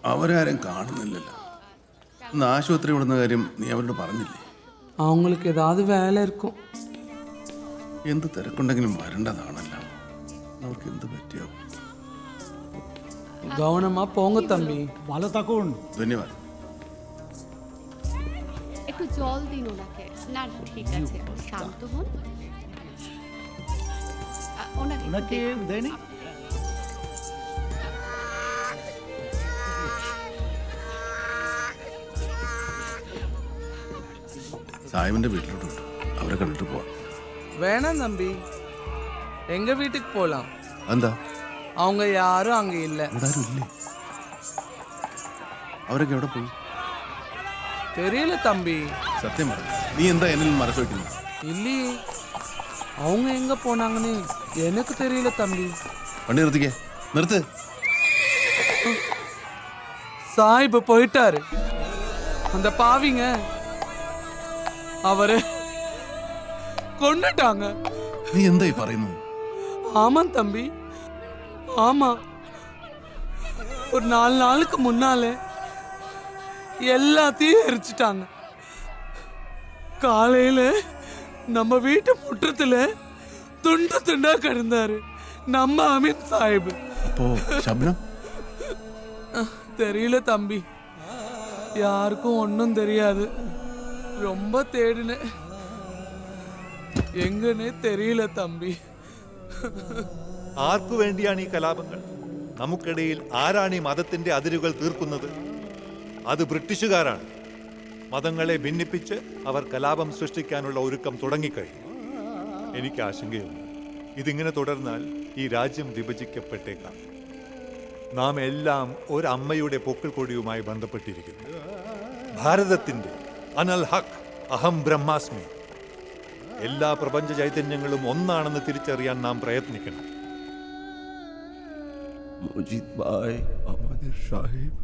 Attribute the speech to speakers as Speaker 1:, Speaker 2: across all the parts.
Speaker 1: അവരാരും കാണുന്നില്ലല്ലോ. ഇന്ന് ആശുപത്രി വിടുന്ന കാര്യം നീ അവരോട് പറഞ്ഞില്ലേ?
Speaker 2: அவங்களுக்கு ஏதாவது வேலை இருக்கும்.
Speaker 1: എന്ത് തിരക്കുണ്ടെങ്കിലും വരേണ്ടതാണല്ലോ. അവർക്ക് എന്ത് പറ്റിയോ?
Speaker 2: গவனமா போங்க தம்பি.
Speaker 3: ভালো থাকুন।
Speaker 1: ধন্যবাদ।
Speaker 4: একটু জল দিন ওনাকে। না না ঠিক আছে, শান্ত হন।
Speaker 3: ওনাকে দেয়নি?
Speaker 1: സാഹിബിന്റെ വീട്ടിലോട്ട് വിട്ടു. അവരെ കണ്ടിട്ട് പോവാം.
Speaker 2: வேணாம் தம்பி, எங்க வீட்டுக்கு போலாம்.
Speaker 1: എന്താ?
Speaker 2: அவங்க யாரும் அங்க இல்ல.
Speaker 1: ഇവിടെ ആരും ഇല്ലേ? അവരൊക്കെ എവിടെ പോയി?
Speaker 2: தெரியல தம்பி.
Speaker 1: സത്യം പറ, നീ എന്താ എന്നിൽ മറച്ചു വെക്കുന്നത്?
Speaker 2: இல்லையே, அவங்க எங்க போனாங்கன்னு எனக்கு தெரியல தம்பி.
Speaker 1: വണ്ടി നിർത്തിക്കേ. നിർത്ത്.
Speaker 2: சாஹிப் போயிட்டாரு. அந்த பாவிங்க அவரை கொன்னுட்டாங்க.
Speaker 1: നീ എന്തായി പറയുന്നു?
Speaker 2: ஆமா தம்பி, ஆமா. ஒரு 4 நாளுக்கு முன்னாலே எல்லாத்தையும் எரிச்சிட்டாங்க. காலையில நம்ம வீட்டு முற்றத்துல துண்டு துண்டா கிடந்தாரு நம்ம அமீன் சாஹிப்.
Speaker 1: അപ്പോ ശബ്നം?
Speaker 2: தெரியல தம்பி, யாருக்கும் ஒன்றும் தெரியாது. ரொம்ப தேடினேன், എങ്ങനെ തെരിയില്ല തമ്പി.
Speaker 5: ആർക്കു വേണ്ടിയാണ് ഈ കലാപങ്ങൾ? നമുക്കിടയിൽ ആരാണ് ഈ മതത്തിന്റെ അതിരുകൾ തീർക്കുന്നത്? അത് ബ്രിട്ടീഷുകാരാണ്. മതങ്ങളെ ഭിന്നിപ്പിച്ച് അവർ കലാപം സൃഷ്ടിക്കാനുള്ള ഒരുക്കം തുടങ്ങിക്കഴിഞ്ഞു. എനിക്ക് ആശങ്കയുണ്ട്, ഇതിങ്ങനെ തുടർന്നാൽ ഈ രാജ്യം വിഭജിക്കപ്പെട്ടേക്കാം. നാം എല്ലാം ഒരമ്മയുടെ പൊക്കിൾ കൊടിയുമായി ബന്ധപ്പെട്ടിരിക്കുന്നു. ഭാരതത്തിന്റെ അനൽ ഹക്ക് അഹം ബ്രഹ്മാസ്മി. എല്ലാ പ്രപഞ്ച ചൈതന്യങ്ങളും ഒന്നാണെന്ന് തിരിച്ചറിയാൻ നാം പ്രയത്നിക്കണം.
Speaker 1: മജീദ് ഭായ്, അഹമ്മദ് സാഹിബ്.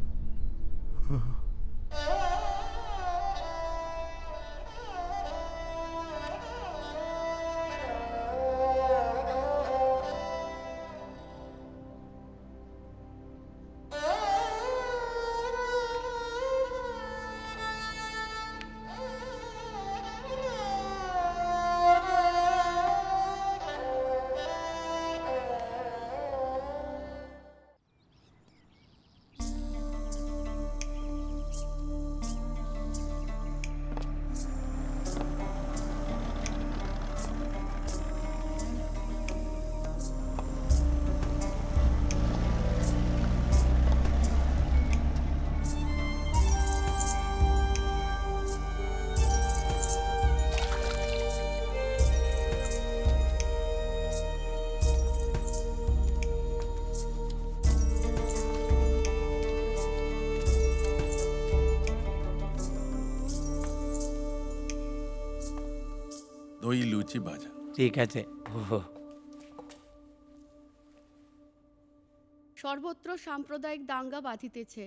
Speaker 1: দই লুচি ভাজা।
Speaker 6: ঠিক আছে।
Speaker 4: সর্বত্র সাম্প্রদায়িক দাঙ্গা বাঁধিতেছে,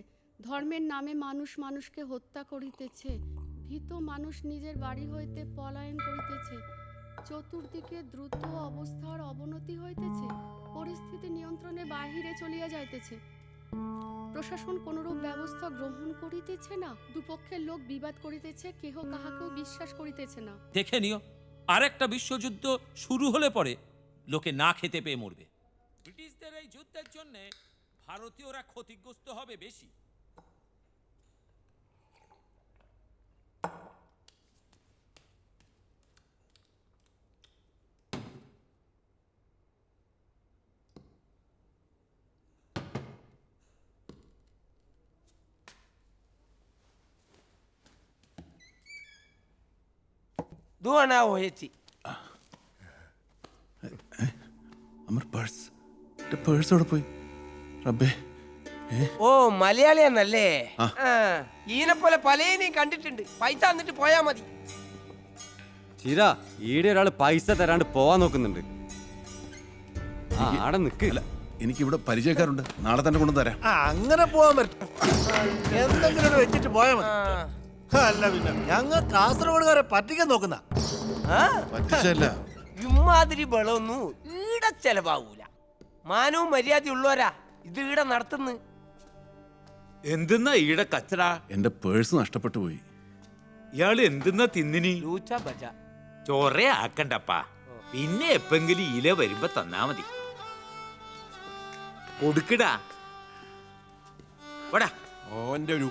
Speaker 4: ধর্মের নামে মানুষ মানুষকে হত্যা করিতেছে, ভীত মানুষ নিজের বাড়ি হইতে পলায়ন করিতেছে, চতুর্দিকে দ্রুত অবস্থার অবনতি হইতেছে, পরিস্থিতি নিয়ন্ত্রণে বাহিরে চলিয়া যাইতেছে। প্রশাসন কোনরূপ ব্যবস্থা গ্রহণ করিতেছে না, দুপক্ষের লোক বিবাদ করিতেছে, কেহ কাহাকেও বিশ্বাস করিতেছে না।
Speaker 7: দেখে নিও, আরেকটা বিশ্বযুদ্ধ শুরু হলে পরে লোকে না খেতে পেয়ে মরবে। ব্রিটিশদের এই যুদ্ধের জন্য ভারতীয়রা ক্ষতিগ্রস্ত হবে বেশি।
Speaker 6: দুয়ানা হয়েছি।
Speaker 1: আমার পার্স, പേഴ്സ് എവിടെ പോയി? റബ്ബേ.
Speaker 6: ഓ മലയാളിയാണല്ലേ? ഈനെ പോലെ പലതിനെയും കണ്ടിട്ടുണ്ട്. പൈസ തന്നിട്ട് പോയാ മതി.
Speaker 8: ചിര ഈടെ ഒരാള് പൈസ തരാണ്ട് പോവാൻ നോക്കുന്നുണ്ട്. ആടെ നിക്ക്.
Speaker 1: എനിക്കിവിടെ പരിചയക്കാരുണ്ട്, നാളെ തന്നെ കൊണ്ടു തരാം.
Speaker 3: അങ്ങനെ പോവാൻ പറ്റും, എന്തെങ്കിലും വെച്ചിട്ട് പോയാ മതി. അല്ല പിന്നെ ഞങ്ങൾ കാസർഗോഡുകാരെ പറ്റിക്കാൻ നോക്കുന്ന
Speaker 1: പറ്റിച്ചല്ല.
Speaker 6: ഇമ്മാതിരി ബളൊന്നും ഈടെ ചെലവാവൂല. മാനവും മര്യാദ ഉള്ളവരാ ഇത് ഈടെ നടത്തുന്നു.
Speaker 9: എന്തെന്നാ ഈടെ കച്ചറ?
Speaker 1: എൻ്റെ പേഴ്സ് നഷ്ടപ്പെട്ടു പോയി.
Speaker 9: ഇയാള് എന്തെന്നാ തിന്നിനി?
Speaker 6: ലൂച്ച ബജ.
Speaker 9: ചൊറേ ആക്കണ്ടപ്പാ, പിന്നെ എപ്പെങ്കിലും ഇല വരുമ്പോ തന്നാ മതി. കൊടുക്കടാ. വടാ.
Speaker 1: ഓൻ്റെ ഒരു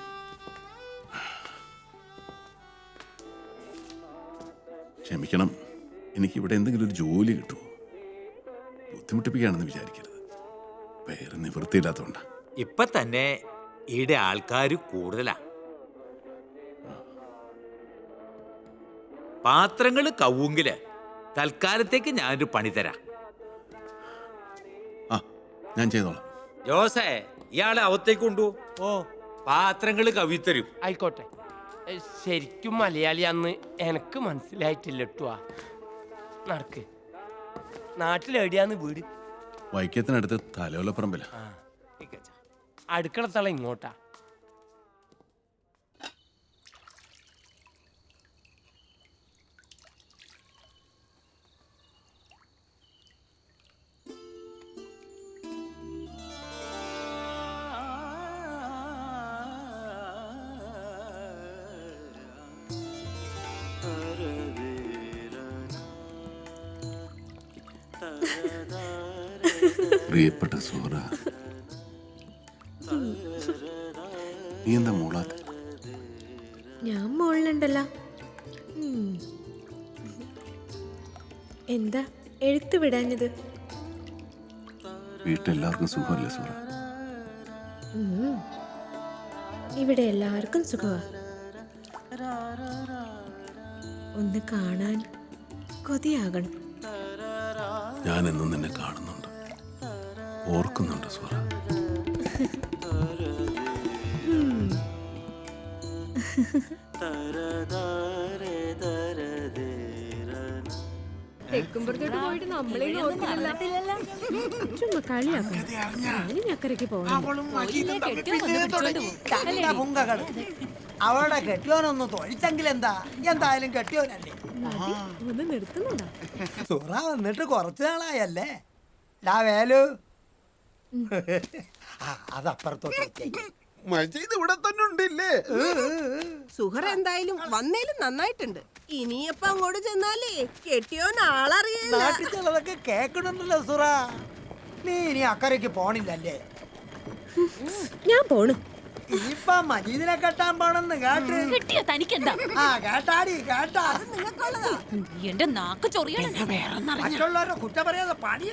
Speaker 1: ക്ഷമിക്കണം, എനിക്കിവിടെ എന്തെങ്കിലും ഒരു ജോലി കിട്ടുമോ? ബുദ്ധിമുട്ടിപ്പിക്കുകയാണെന്ന് വിചാരിക്കരുത്. വേറെ നിവൃത്തിയില്ലാത്തതുകൊണ്ടാ.
Speaker 9: ഇപ്പൊ തന്നെ ഈടെ ആൾക്കാര് കൂടുതലാ. പാത്രങ്ങള് കവുങ്കില് തൽക്കാലത്തേക്ക് ഞാനൊരു പണി തരാം.
Speaker 1: ആ, ഞാൻ ചെയ്തോളാം.
Speaker 9: ജോസേ, ഇയാളെ അവത്തേക്ക് കൊണ്ടു.
Speaker 6: ഓ
Speaker 9: പാത്രങ്ങള് കവിത്തരും.
Speaker 6: ആയിക്കോട്ടെ. ശരിക്കും മലയാളിയാന്ന് എനക്ക് മനസ്സിലായിട്ടില്ല ട്ടുവാ. നടക്ക്. നാട്ടിലെവിടെയാന്ന് വീട്?
Speaker 1: വൈക്കത്തിനടുത്ത് തലോലപ്പറമ്പില.
Speaker 6: ആ അടുക്കളത്തള ഇങ്ങോട്ടാ.
Speaker 1: പ്രിയപ്പെട്ട സോറ, നീ എന്താ മൂളാത്ത?
Speaker 10: ഞാൻ മോളിലുണ്ടല്ലോ. എന്താ എഴുത്ത് വിടാഞ്ഞത്?
Speaker 1: വീട്ടിലെല്ലാവർക്കും സുഖമല്ലേ സോറ?
Speaker 10: ഇവിടെ എല്ലാവർക്കും സുഖമാ. ഒന്ന് കാണാൻ കൊതിയാകണം.
Speaker 1: ഞാൻ എന്നും നിന്നെ കാണുന്നുണ്ട്, ഓർക്കുന്നുണ്ട് സോറ.
Speaker 10: തെക്കുംപുറത്തോട്ട് പോയിട്ട് നമ്മളെ നോക്കില്ലല്ലോ. ചുമ്മാ കളിയാക്കണം. ഞാനും അക്കരയ്ക്ക് പോകണം.
Speaker 3: അവളുടെ കെട്ടിയോനൊന്ന് തൊഴിച്ചെങ്കിൽ എന്താ? എന്തായാലും കെട്ടിയോനല്ലേ.
Speaker 10: ഒന്ന് നിർത്തുന്നുണ്ടോ?
Speaker 3: സുറ വന്നിട്ട് കുറച്ചു നാളായല്ലേ? ലാ വേലു, അതപ്പുറത്തോട്ട് വെച്ചേക്ക്.
Speaker 1: മജീദ് ഇവിടെ തന്നെ ഉണ്ടില്ലേ?
Speaker 11: സുഹറ എന്തായാലും വന്നേലും നന്നായിട്ടുണ്ട്. ഇനിയപ്പ അങ്ങോട്ട് ചെന്നാലേ കെട്ടിയോൻ ആളറിയില്ല.
Speaker 3: നാട്ടിൽ ചിലതൊക്കെ കേക്കണുണ്ടല്ലോ സുറ. നീ ഇനി അക്കരയ്ക്ക് പോണില്ലല്ലേ?
Speaker 10: ഞാൻ പോണു.
Speaker 3: ഇപ്പൊ മജീദിനെ കെട്ടാൻ പോണെന്ന് കേട്ട്.
Speaker 11: കിട്ടിയോ തനിക്കെന്താ?
Speaker 3: ആ കേട്ടാടി കേട്ടാ.
Speaker 11: നിങ്ങൾക്കുള്ളതാ. എന്റെ നാക്ക് ചൊറിയാണ്.
Speaker 3: മറ്റുള്ളവരെ കുറ്റം പറയാതെ പണി